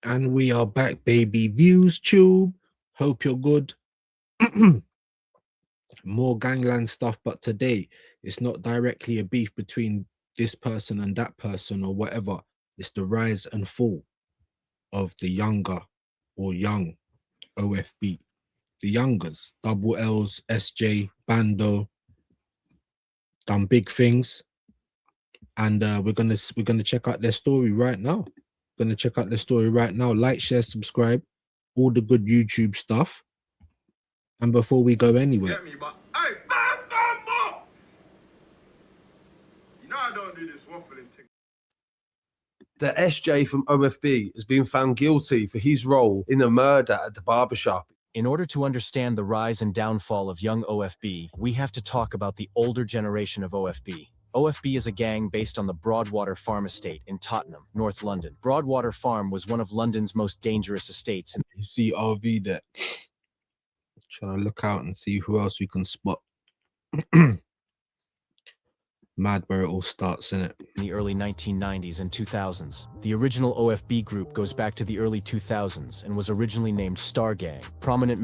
And we are back, baby. Views tube. Hope you're good. More gangland stuff, but today it's not directly a beef between this person and that person or whatever. It's the rise and fall of the younger or young OFB. The youngers, double L's, SJ, Bando, done big things. And we're gonna check out their story right now. Gonna check out their story right now. Like, share, subscribe, all the good YouTube stuff. And before we go anywhere, Get me, but hey, bam! You know I don't do this waffling thing. The SJ from OFB has been found guilty for his role in a murder at the barbershop. In order to understand the rise and downfall of young OFB, we have to talk about the older generation of OFB. OFB is a gang based on the Broadwater Farm estate in Tottenham, North London. Broadwater Farm was one of London's most dangerous estates. you see RV there. Trying to look out and see who else we can spot. Mad where it all starts, innit? In the early 1990s and 2000s. The original OFB group goes back to the early 2000s and was originally named Star Gang. Prominent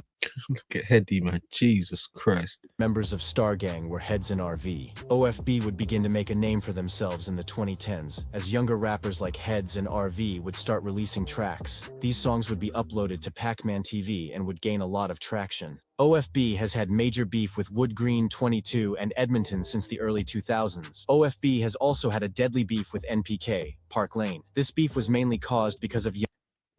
Look at Heady, man. Jesus Christ. members of Star Gang were Heads and RV. OFB would begin to make a name for themselves in the 2010s, as younger rappers like Heads and RV would start releasing tracks. These songs would be uploaded to Pac-Man TV and would gain a lot of traction. OFB has had major beef with Wood Green 22 and Edmonton since the early 2000s. OFB has also had a deadly beef with NPK, Park Lane. This beef was mainly caused because of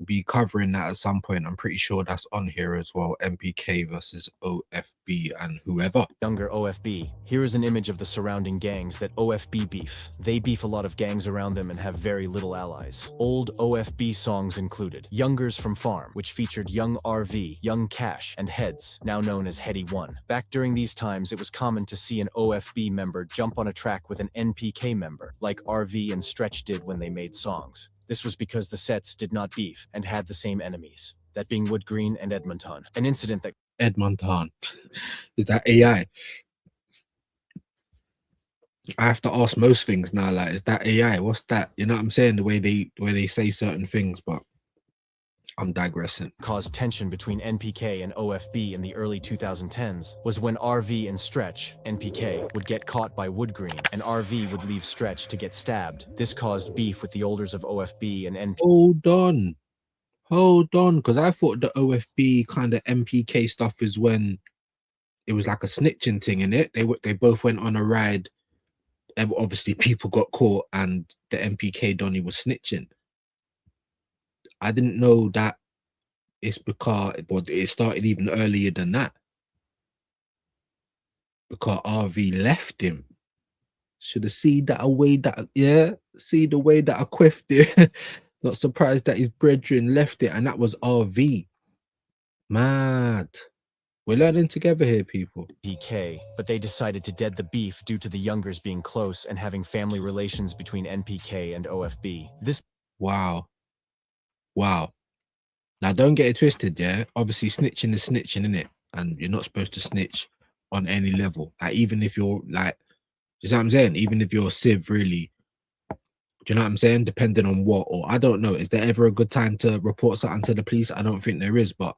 Be covering that at some point. I'm pretty sure that's on here as well. MPK versus OFB and whoever. younger OFB. Here is an image of the surrounding gangs that OFB beef. They beef a lot of gangs around them and have very little allies. Old OFB songs included Youngers from Farm, which featured Young RV, Young Cash, and Heads, now known as Heady One. Back during these times, it was common to see an OFB member jump on a track with an NPK member, like RV and Stretch did when they made songs. This was because the sets did not beef and had the same enemies, that being Wood Green and Edmonton. An incident that Edmonton. Is that AI? I have to ask most things now, like, is that AI? What's that? You know what I'm saying? The way they say certain things, but I'm digressing. caused tension between NPK and OFB in the early 2010s was when RV and Stretch, NPK, would get caught by Wood Green, and RV would leave Stretch to get stabbed. This caused beef with the elders of OFB and NPK. Hold on, because I thought the OFB kind of MPK stuff is when it was like a snitching thing in it. They both went on a ride. And obviously, people got caught, and the MPK Donny was snitching. I didn't know that it's because, but it started even earlier than that. Because RV left him. Should have seen that away that, yeah, see the way that I quiffed it. Not surprised that his brethren left it, and that was RV. Mad. We're learning together here, people. NPK, but they decided to dead the beef due to the youngers being close and having family relations between NPK and OFB. This Wow. Now, don't get it twisted, yeah? Obviously, snitching is snitching, innit? And you're not supposed to snitch on any level. Like, even if you're, like, you know what I'm saying? Even if you're a civ, really. Do you know what I'm saying? Depending on what, or I don't know. Is there ever a good time to report something to the police? I don't think there is, but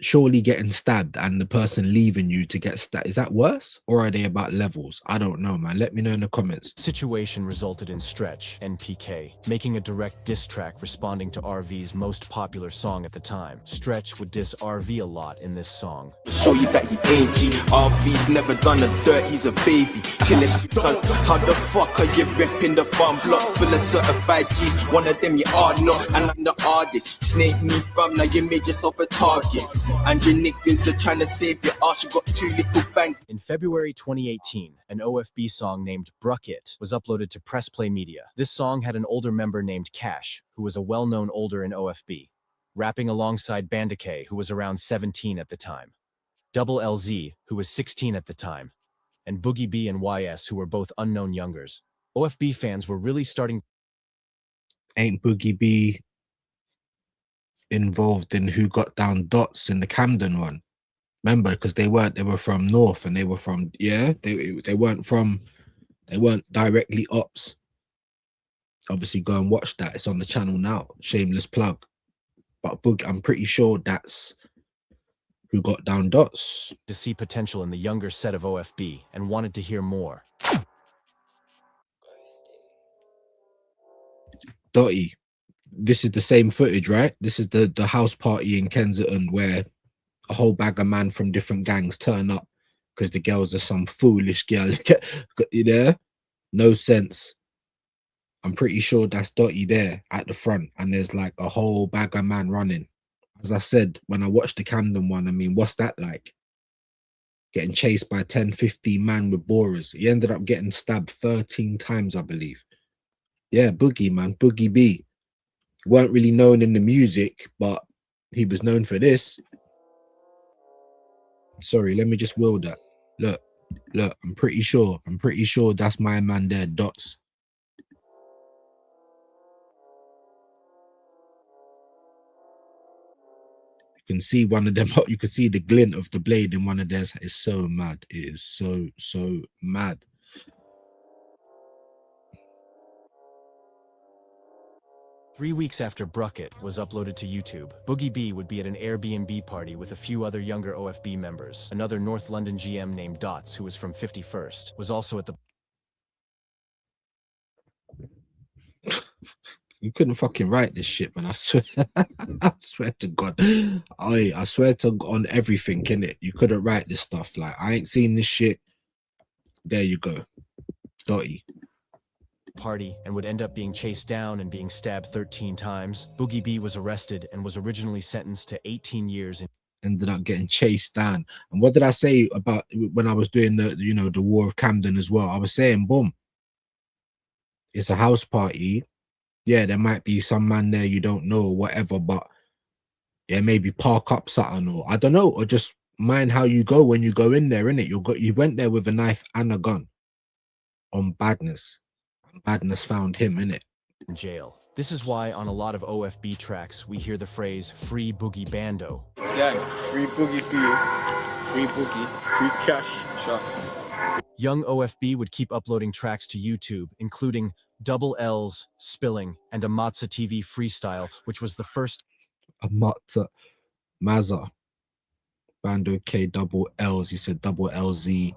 surely getting stabbed and the person leaving you to get stabbed, is that worse? Or are they about levels? I don't know, man. Let me know in the comments. situation resulted in Stretch, NPK, making a direct diss track responding to RV's most popular song at the time. Stretch would diss RV a lot in this song. Show you that he ain't G. RV's never done a dirt, he's a baby. Kill us because how the fuck are you ripping the farm blocks full of certified G's? One of them you are not, and I'm the artist. Snake me from now, you made yourself a target. And your niggas are trying to save your arse, you got 2 little bangs. In February 2018, an OFB song named Bruck It was uploaded to Press Play Media. This song had an older member named Cash, who was a well-known older in OFB, rapping alongside Bandokay, who was around 17 at the time, Double LZ, who was 16 at the time, and Boogie B and YS, who were both unknown youngers. OFB fans were really starting. Ain't Boogie B involved in Who Got Down Dots in the Camden one? Remember, because they were from North, and they were from, yeah, they weren't directly ops obviously go and watch that. It's on the channel now. Shameless plug. But Boog, I'm pretty sure that's who got down Dots. To see potential in the younger set of OFB and wanted to hear more. Dotty, this is the same footage, right? This is the house party in Kensington where a whole bag of man from different gangs turn up because the girls are some foolish girl. You there? No sense. I'm pretty sure that's Dotty there at the front, and there's like a whole bag of man running. As I said, when I watched the Camden one, I mean, what's that like? Getting chased by 10, 15 man with borers. He ended up getting stabbed 13 times, I believe. Yeah, Boogie, man. Boogie B. Weren't really known in the music, but he was known for this. Sorry, let me just will that. Look, I'm pretty sure that's my man there, Dots. You can see one of them, you can see the glint of the blade in one of theirs. It's so mad. It is so mad. Three weeks after Brucket was uploaded to YouTube, Boogie B would be at an Airbnb party with a few other younger OFB members. Another North London GM named Dots, who was from 51st, was also at the... You couldn't fucking write this shit, man. I swear. I swear to God. I swear to God on everything, innit? You couldn't write this stuff. Like, I ain't seen this shit. There you go. Dotty. Party and would end up being chased down and being stabbed 13 times. Boogie B was arrested and was originally sentenced to 18 years. Ended up getting chased down. And what did I say about when I was doing the, you know, the War of Camden as well? I was saying, boom, it's a house party. Yeah, there might be some man there you don't know or whatever, but yeah, maybe park up something, or I don't know, or just mind how you go when you go in there, innit? You went there with a knife and a gun on badness. Badness found him, innit? In jail. This is why on a lot of OFB tracks we hear the phrase "Free Boogie Bando." Gang, free Boogie for you, free Boogie, free cash, trust me. Young OFB would keep uploading tracks to YouTube, including Double L's, Spilling, and a Matza TV freestyle, which was the first. A Matza, Mazza, bandokay, double L's. He said double LZ.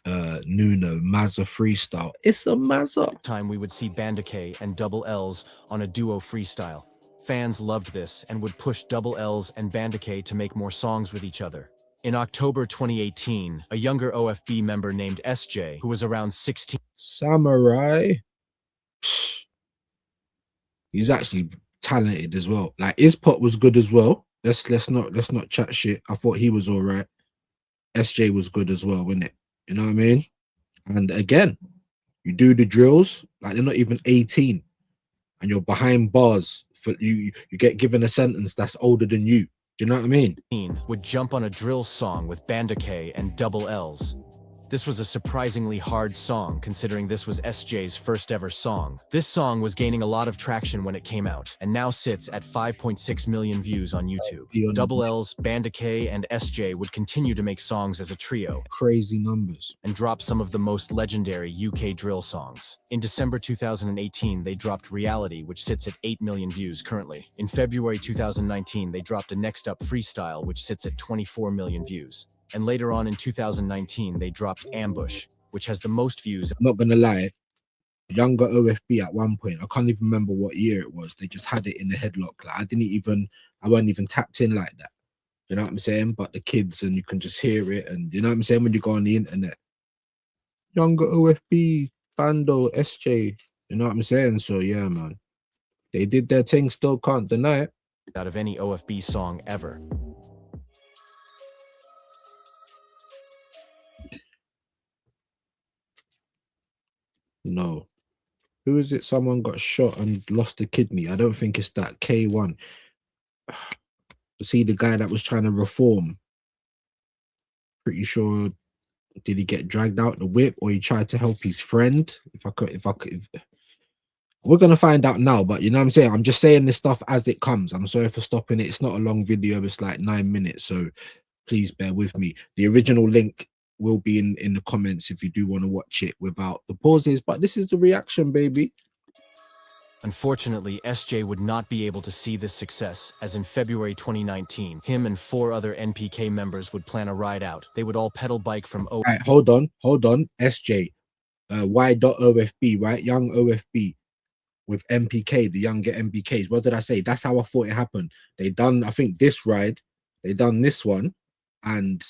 Nuno Mazza freestyle. It's a Mazza. Time we would see bandokay and Double L's on a duo freestyle. Fans loved this and would push Double L's and bandokay to make more songs with each other. In October 2018, a younger OFB member named SJ, who was around 16, Samurai. He's actually talented as well. Like izzpot was good as well. Let's not chat shit. I thought he was all right. SJ was good as well, wasn't it? You know what I mean? And again, you do the drills, like they're not even 18, and you're behind bars for you get given a sentence that's older than you. Do you know what I mean? would jump on a drill song with bandokay and Double L's. This was a surprisingly hard song, considering this was SJ's first ever song. This song was gaining a lot of traction when it came out, and now sits at 5.6 million views on YouTube. Double L's, bandokay, and SJ would continue to make songs as a trio. Crazy numbers. And drop some of the most legendary UK drill songs. In December 2018, they dropped Reality, which sits at 8 million views currently. In February 2019, they dropped a Next Up Freestyle, which sits at 24 million views. And later on in 2019, they dropped Ambush, which has the most views. I'm not gonna lie, younger OFB at one point, I can't even remember what year it was. They just had it in the headlock. Like I wasn't even tapped in like that. You know what I'm saying? But the kids, and you can just hear it, and you know what I'm saying when you go on the internet. Younger OFB, Bando, SJ. You know what I'm saying? So yeah, man, they did their thing. Still can't deny it. Out of any OFB song ever. No. Who is it? Someone got shot and lost a kidney. I don't think it's that K1. See the guy that was trying to reform. Pretty sure, did he get dragged out the whip or he tried to help his friend? We're gonna find out now, but you know what I'm saying? I'm just saying this stuff as it comes. I'm sorry for stopping it. It's not a long video, it's like 9 minutes, so please bear with me. The original link will be in the comments if you do want to watch it without the pauses, but this is the reaction, baby. Unfortunately, SJ would not be able to see this success, as in February 2019, him and 4 other NPK members would plan a ride out. They would all pedal bike from All right, hold on. SJ, Y.OFB, right? Young OFB with MPK, the younger MPKs. What did I say? That's how I thought it happened. They done, I think, this ride, they done this one, and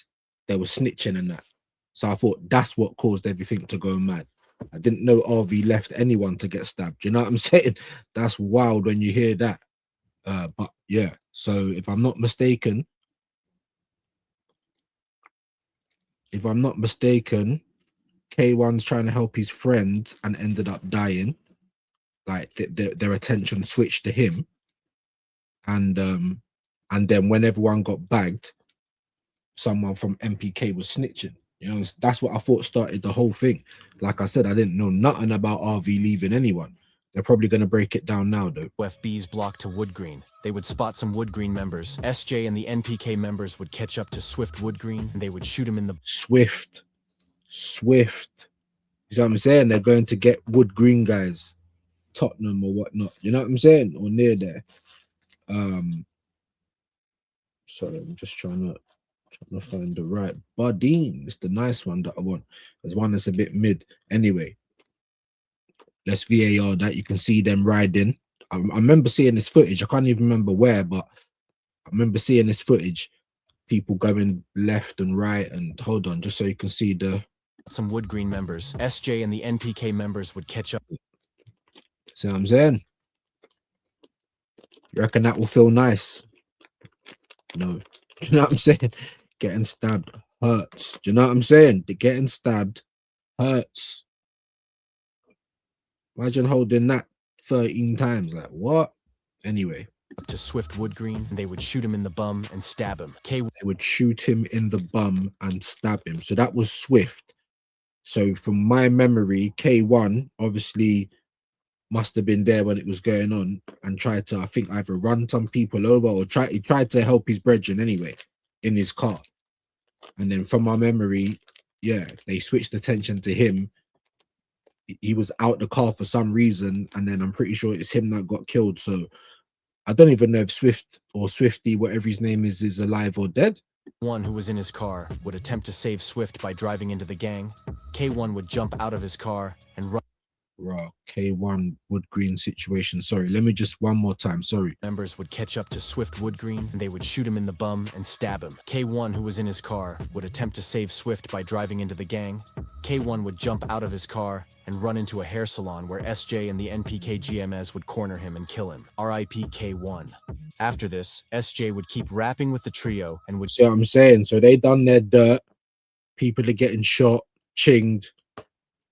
they were snitching and that. So I thought that's what caused everything to go mad. I didn't know RV left anyone to get stabbed. You know what I'm saying? That's wild when you hear that. But yeah, so if I'm not mistaken, K1's trying to help his friend and ended up dying. Like their attention switched to him, and then when everyone got bagged, someone from MPK was snitching. You know, that's what I thought started the whole thing. Like I said, I didn't know nothing about RV leaving anyone. They're probably going to break it down now, though. OFB's block to Wood Green. They would spot some Wood Green members. SJ and the NPK members would catch up to Swift Wood Green, and they would shoot him in the... Swift. You know what I'm saying? They're going to get Wood Green guys, Tottenham or whatnot. You know what I'm saying? Or near there. Sorry, I'm just trying to find the right Bardeen. It's the nice one that I want. There's one that's a bit mid. Anyway, let's VAR that. You can see them riding. I remember seeing this footage. I can't even remember where, but I remember seeing this footage. People going left and right. And hold on, just so you can see the... Some Wood Green members. SJ and the NPK members would catch up. See what I'm saying? You reckon that will feel nice? No. Do you know what I'm saying? Getting stabbed hurts. Do you know what I'm saying? The getting stabbed hurts. Imagine holding that 13 times. Like, what? Anyway. Up to Swift Wood Green, and they would shoot him in the bum and stab him. They would shoot him in the bum and stab him. So that was Swift. So from my memory, K1 obviously must have been there when it was going on and tried to, I think, either run some people over or he tried to help his brethren anyway in his car. And then from my memory, yeah, they switched attention to him. He was out the car for some reason, and then I'm pretty sure it's him that got killed. So I don't even know if Swift or Swifty, whatever his name is alive or dead. One who was in his car would attempt to save Swift by driving into the gang. K1 would jump out of his car and run. Right, K1 Wood Green situation. Sorry, let me just one more time. Sorry. Members would catch up to Swift Wood Green, and they would shoot him in the bum and stab him. K1, who was in his car, would attempt to save Swift by driving into the gang. K1 would jump out of his car and run into a hair salon where SJ and the NPK GMS would corner him and kill him. RIP K1. After this, SJ would keep rapping with the trio and would... See what I'm saying? So they done their dirt. People are getting shot, chinged.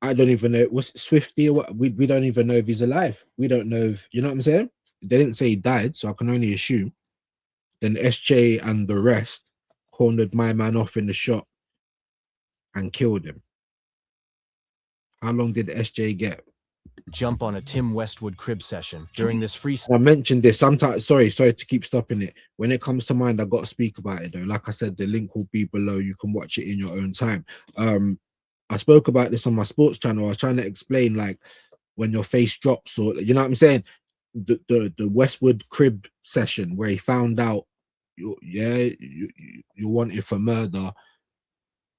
I don't even know. Was Swifty or what? We don't even know if he's alive. We don't know if, you know what I'm saying? They didn't say he died, so I can only assume. Then SJ and the rest cornered my man off in the shop and killed him. How long did SJ get? Jump on a Tim Westwood crib session. During this free... I mentioned this sometimes. Sorry to keep stopping it. When it comes to mind, I got to speak about it though. Like I said, the link will be below. You can watch it in your own time. I spoke about this on my sports channel. I was trying to explain, like, when your face drops, or you know what I'm saying, the Westwood crib session where he found out you're wanted for murder.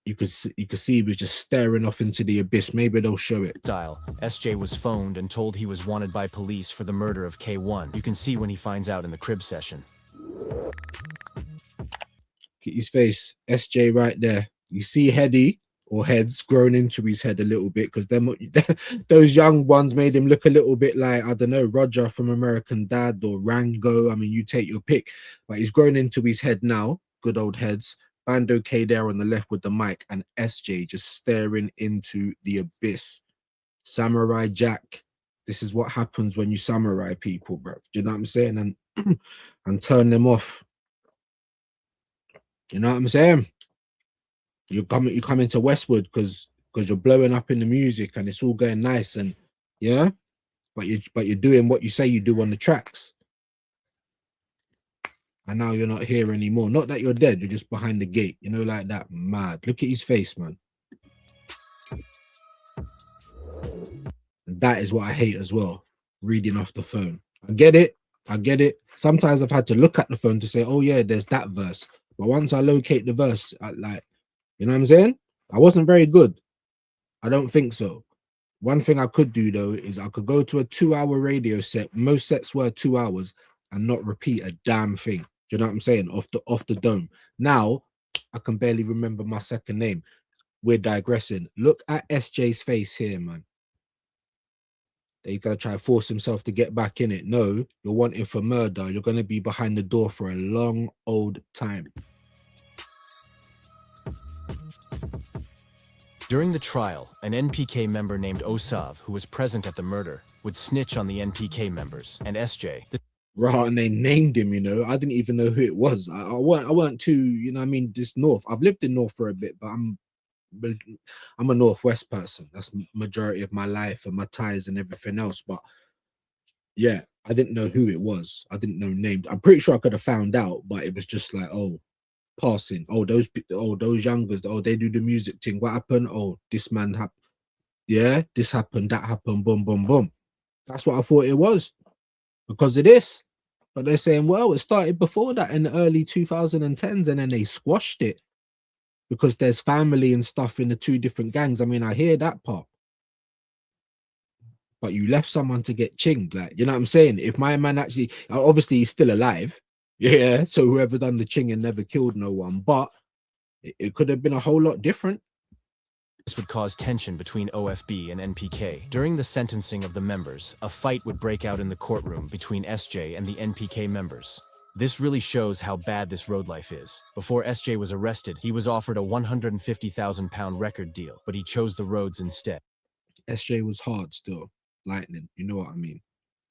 You could see he was just staring off into the abyss. Maybe they'll show it. SJ was phoned and told he was wanted by police for the murder of K1. You can see when he finds out in the crib session. Look at his face, SJ right there. You see Heady or heads grown into his head a little bit, because those young ones made him look a little bit like, I don't know, Roger from American Dad or Rango. I mean, you take your pick. But he's grown into his head now. Good old heads. Bandokay there on the left with the mic, and SJ just staring into the abyss. Samurai Jack. This is what happens when you samurai people, bro. Do you know what I'm saying? And turn them off. You know what I'm saying? You come into Westwood because you're blowing up in the music and it's all going nice, and yeah, but you're doing what you say you do on the tracks. And now you're not here anymore. Not that you're dead, you're just behind the gate, you know, like that. Mad. Look at his face, man. And that is what I hate as well. reading off the phone. I get it. I get it. Sometimes I've had to look at the phone to say, oh yeah, there's that verse. But once I locate the verse, like, you know what I'm saying? I wasn't very good. I don't think so. One thing I could do though is I could go to a 2-hour radio set. Most sets were 2 hours and not repeat a damn thing. Do you know what I'm saying? Off the dome. Now I can barely remember my second name. We're digressing. Look at SJ's face here, man. He's gonna try to force himself to get back in it. No, you're wanting for murder. You're gonna be behind the door for a long old time. During the trial, an NPK member named Osav, who was present at the murder, would snitch on the NPK members, and SJ. Right, and they named him, you know. I didn't even know who it was. I weren't too, you know what I mean, this North. I've lived in North for a bit, but I'm a Northwest person. That's majority of my life and my ties and everything else. But yeah, I didn't know who it was. I didn't know named. I'm pretty sure I could have found out, but it was just like, oh, passing. Oh, those youngers. Oh, they do the music thing. What happened? Oh, this man happened. Yeah, this happened. That happened. Boom, boom, boom. That's what I thought it was because of this. But they're saying, well, it started before that in the early 2010s, and then they squashed it because there's family and stuff in the two different gangs. I mean, I hear that part. But you left someone to get chinged, like, you know what I'm saying? If my man actually, obviously he's still alive, yeah, so whoever done the ching and never killed no one, but it could have been a whole lot different. This would cause tension between OFB and NPK. During the sentencing of the members, a fight would break out in the courtroom between SJ and the NPK members. This really shows how bad this road life is. Before SJ was arrested, he was offered a £150,000 record deal, but he chose the roads instead. SJ was hard still. Lightning, you know what I mean?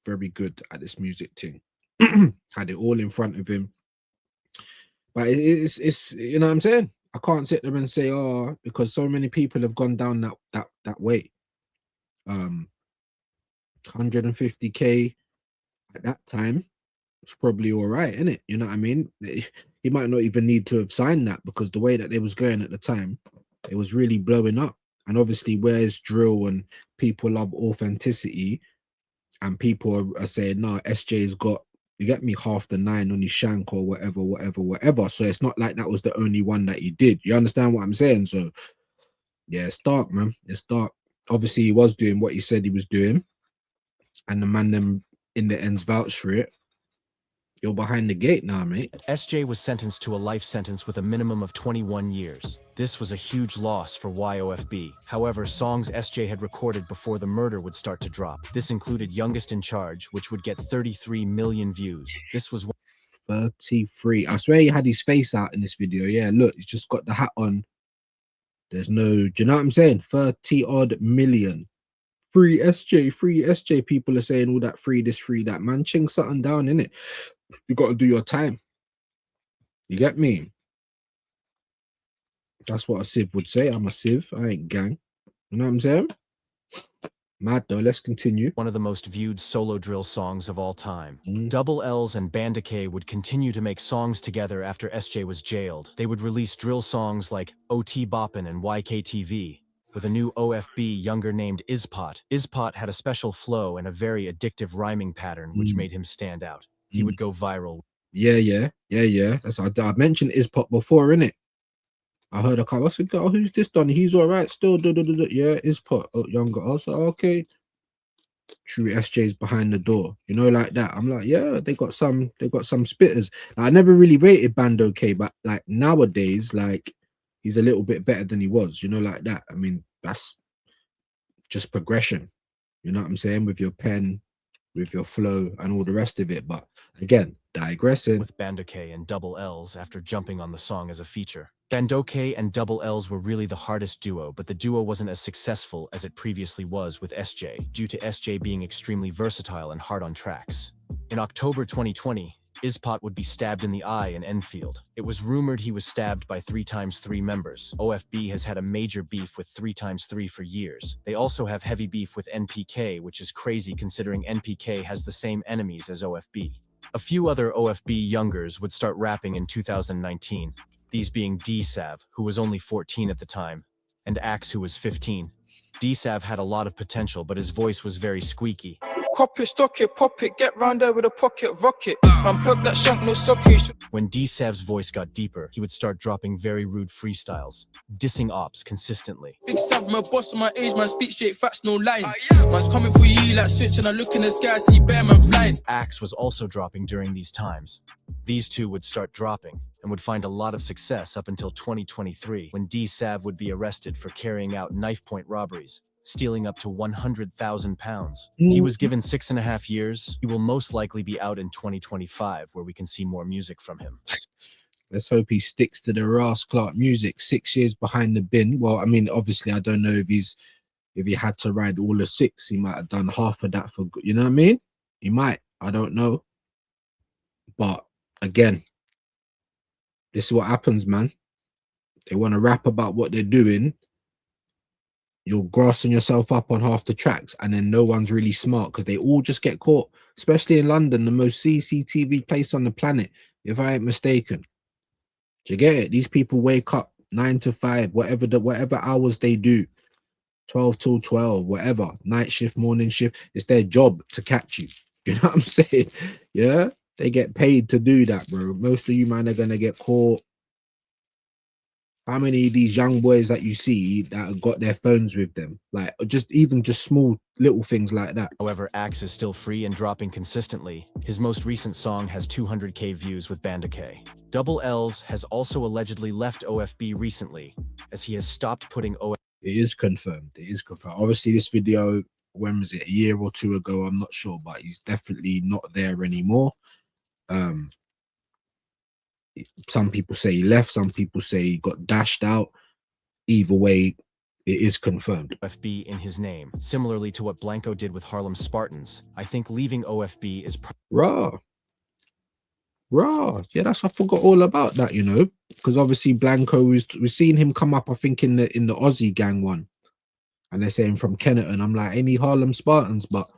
Very good at this music thing. Had it all in front of him. But it's you know what I'm saying? I can't sit there and say, oh, because so many people have gone down that way. 150k at that time, it's probably all right, isn't it? You know what I mean? He might not even need to have signed that because the way that they was going at the time, it was really blowing up. And obviously, where's drill and people love authenticity, and people are saying, no, SJ's got, you get me, half the 9 on his shank or whatever. So it's not like that was the only one that he did. You understand what I'm saying? So yeah, it's dark, man. It's dark. Obviously, he was doing what he said he was doing, and the man them in the ends vouched for it. You're behind the gate now, mate. SJ was sentenced to a life sentence with a minimum of 21 years. This was a huge loss for Y.OFB. However, songs SJ had recorded before the murder would start to drop. This included Youngest in Charge, which would get 33 million views. This was 33. I swear he had his face out in this video. Yeah, look, he's just got the hat on. There's no, do you know what I'm saying? 30 odd million. Free SJ, free SJ. People are saying all that, free this, free that. Man, ching something down, innit? You got to do your time. You get me? That's what a civ would say. I'm a civ. I ain't gang. You know what I'm saying? Mad though. Let's continue. one of the most viewed solo drill songs of all time. Double L's and Bandokay would continue to make songs together after SJ was jailed. They would release drill songs like OT Boppin' and YKTV, with a new OFB younger named izzpot. izzpot had a special flow and a very addictive rhyming pattern, which made him stand out. He would go viral. Yeah. That's I mentioned izzpot before, innit? I heard a couple. I said, "Oh, who's this done? He's all right still." Yeah, izzpot. Oh, younger. I was like, okay. True, SJ's behind the door. You know, like that. I'm like, yeah, they got some spitters. Like, I never really rated bandokay, but like nowadays, like he's a little bit better than he was. You know, like that. I mean, that's just progression. You know what I'm saying? With your pen, with your flow, and all the rest of it. But again, digressing. With Bandokay and Double L's after jumping on the song as a feature. Bandokay and Double L's were really the hardest duo, but the duo wasn't as successful as it previously was with SJ, due to SJ being extremely versatile and hard on tracks. In October 2020, izzpot would be stabbed in the eye in Enfield. It was rumored he was stabbed by 3x3 members. OFB has had a major beef with 3x3 for years. They also have heavy beef with NPK, which is crazy considering NPK has the same enemies as OFB. A few other OFB youngers would start rapping in 2019, these being D-Sav, who was only 14 at the time, and Axe, who was 15. D-Sav had a lot of potential, but his voice was very squeaky. Cop it, stock it, pop it, get round there with a pocket rocket. Man, plug that shank, no socket. When D-Sav's voice got deeper, he would start dropping very rude freestyles, dissing ops consistently. Big Sav, my boss, my age, man, speak straight facts, no lying. Man's coming for you like switch, and I look in the sky, see bear man flying. Axe was also dropping during these times. These two would start dropping and would find a lot of success up until 2023, when D-Sav would be arrested for carrying out knife point robberies, stealing up to 100,000 pounds. He was given 6.5 years. He will most likely be out in 2025, where we can see more music from him. Let's hope he sticks to the Ras Clark music. 6 years behind the bin. Well, I mean, obviously, I don't know if he had to ride all the 6. He might have done half of that for good. You know what I mean? He might. I don't know. But again, this is what happens, man. They want to rap about what they're doing. You're grassing yourself up on half the tracks, and then no one's really smart because they all just get caught, especially in London, the most CCTV place on the planet, if I ain't mistaken. Do you get it? These people wake up 9 to 5, whatever hours they do, 12 till 12, whatever, night shift, morning shift. It's their job to catch you. You know what I'm saying? Yeah, they get paid to do that, bro. Most of you, man, are gonna get caught. How many of these young boys that you see that have got their phones with them? Like, just small little things like that. However, Axe is still free and dropping consistently. His most recent song has 200K views with bandokay. Double L's has also allegedly left OFB recently, as he has stopped putting OFB. It is confirmed. It is confirmed. Obviously, this video, when was it? A year or two ago? I'm not sure, but he's definitely not there anymore. Some people say he left, some people say he got dashed out. Either way, it is confirmed. OFB in his name, similarly to what Blanco did with Harlem Spartans. I think leaving OFB is Raw. Yeah, I forgot all about that, you know, because obviously Blanco we've seen him come up, I think, in the Aussie gang one, and they're saying from Kenneton. I'm like, any Harlem Spartans, but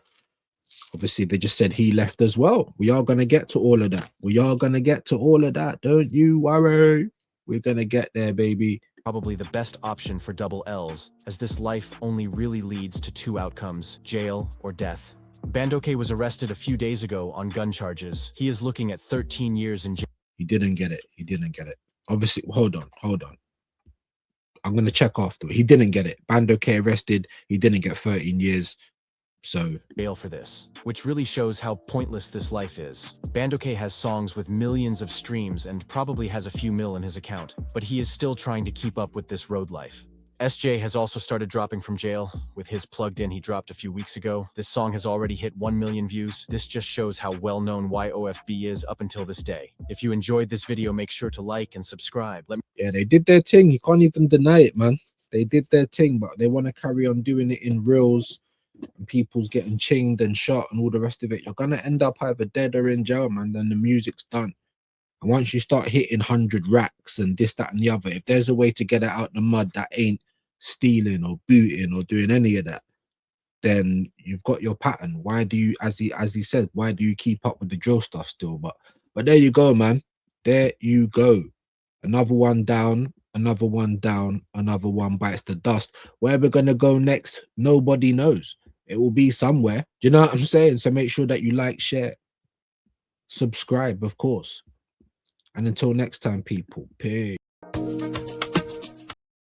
obviously they just said he left as well. We are gonna get to all of that. Don't you worry. We're gonna get there, baby. probably the best option for double L's, as this life only really leads to 2 outcomes: jail or death. Bandokay was arrested a few days ago on gun charges. He is looking at 13 years in jail. He didn't get it. Obviously, hold on. I'm gonna check after. He didn't get it. Bandokay arrested. He didn't get 13 years. So Jail for this, which really shows how pointless this life is. Bandokay has songs with millions of streams and probably has a few mil in his account, but he is still trying to keep up with this road life. SJ has also started dropping from jail. With his Plugged In he dropped a few weeks ago. This song has already hit 1 million views. This just shows how well-known Y.OFB is up until this day. If you enjoyed this video, make sure to like and subscribe. yeah, they did their thing. You can't even deny it, man. They did their thing, but they want to carry on doing it in reels, and people's getting chinged and shot and all the rest of it. You're gonna end up either dead or in jail, man. Then the music's done. And once you start hitting 100 racks and this, that, and the other, if there's a way to get it out the mud that ain't stealing or booting or doing any of that, then you've got your pattern. Why do you, as he said, why do you keep up with the drill stuff still? But there you go, man. There you go. Another one down, another one down, another one bites the dust. Where we're gonna go next, nobody knows. It will be somewhere. Do you know what I'm saying? So make sure that you like, share, subscribe, of course. And until next time, people, peace.